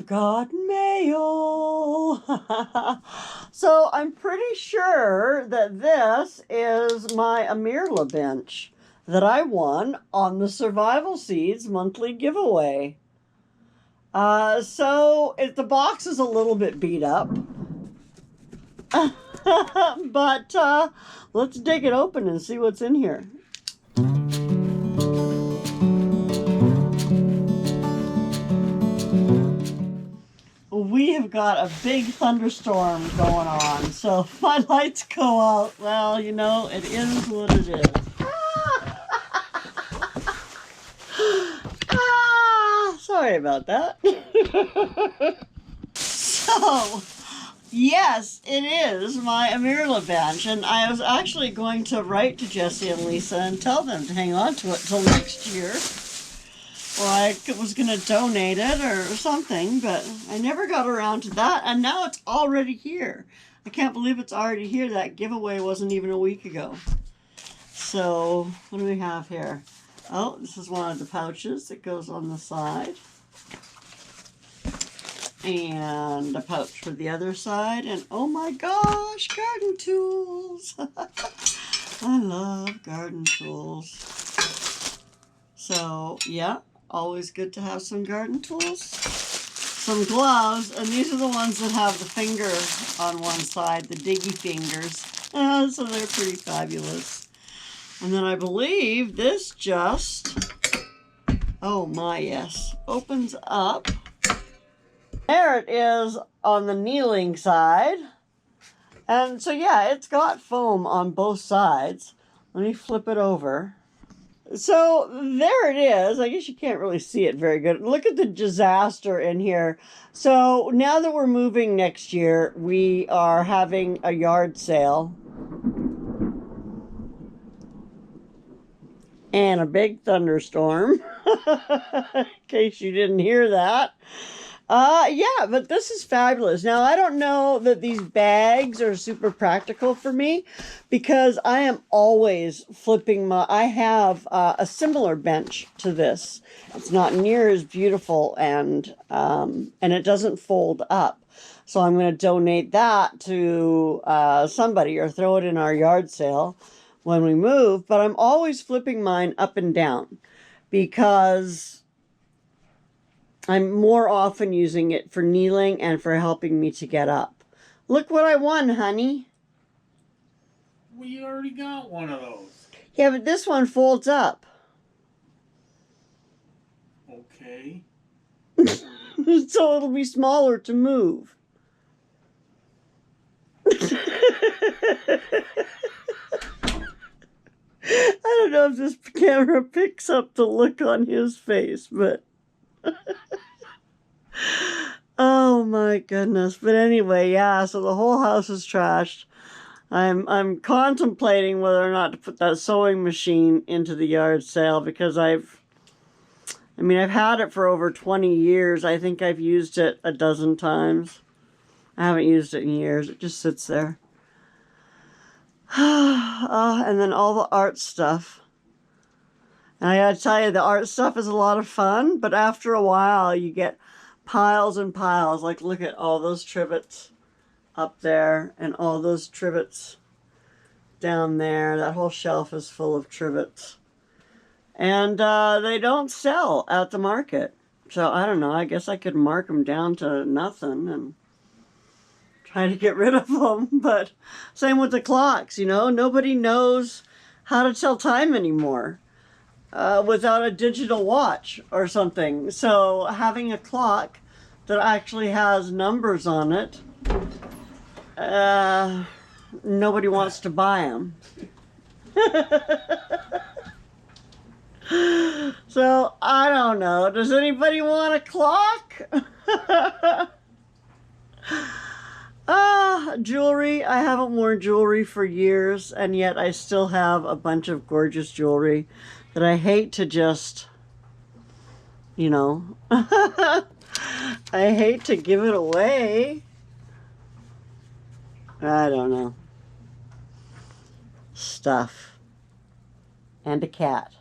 I've got mail. So I'm pretty sure that this is my Amirla bench that I won on the Survival Seeds monthly giveaway. So the box is a little bit beat up. But let's dig it open and see what's in here. We have got a big thunderstorm going on, so if my lights go out, well, you know, it is what it is. Sorry about that. So, yes, it is my Amirla bench, and I was actually going to write to Jesse and Lisa and tell them to hang on to it till next year. Or I was going to donate it or something, but I never got around to that, and now it's already here. I can't believe it's already here. That giveaway wasn't even a week ago. So, what do we have here? Oh, this is one of the pouches that goes on the side. And a pouch for the other side. And oh my gosh, garden tools. I love garden tools. So, yeah, always good to have some garden tools. Some gloves, and these are the ones that have the finger on one side, the diggy fingers. So they're pretty fabulous. And then I believe this just, oh my, yes, opens up. There it is on the kneeling side. And so, yeah, it's got foam on both sides. Let me flip it over. So there it is. I guess you can't really see it very good. Look at the disaster in here. So now that we're moving next year, we are having a yard sale. And a big thunderstorm. In case you didn't hear that. Yeah, but this is fabulous. Now, I don't know that these bags are super practical for me because I am always flipping I have a similar bench to this. It's not near as beautiful and it doesn't fold up. So I'm going to donate that to somebody or throw it in our yard sale when we move. But I'm always flipping mine up and down because I'm more often using it for kneeling and for helping me to get up. Look what I won, honey. We already got one of those. Yeah, but this one folds up. Okay. So it'll be smaller to move. I don't know if this camera picks up the look on his face, but oh my goodness. But anyway, yeah, so the whole house is trashed. I'm contemplating whether or not to put that sewing machine into the yard sale because I've had it for over 20 years. I think I've used it a dozen times. I haven't used it in years. It just sits there. And then all the art stuff. And I gotta tell you, the art stuff is a lot of fun, but after a while you get piles and piles. Like, look at all those trivets up there and all those trivets down there. That whole shelf is full of trivets. And they don't sell at the market. So I don't know, I guess I could mark them down to nothing and try to get rid of them. But same with the clocks, you know, nobody knows how to tell time anymore without a digital watch or something. So having a clock that actually has numbers on it, nobody wants to buy them. So I don't know. Does anybody want a clock? Jewelry. I haven't worn jewelry for years, and yet I still have a bunch of gorgeous jewelry that I hate to just, you know, I hate to give it away. I don't know. Stuff. And a cat.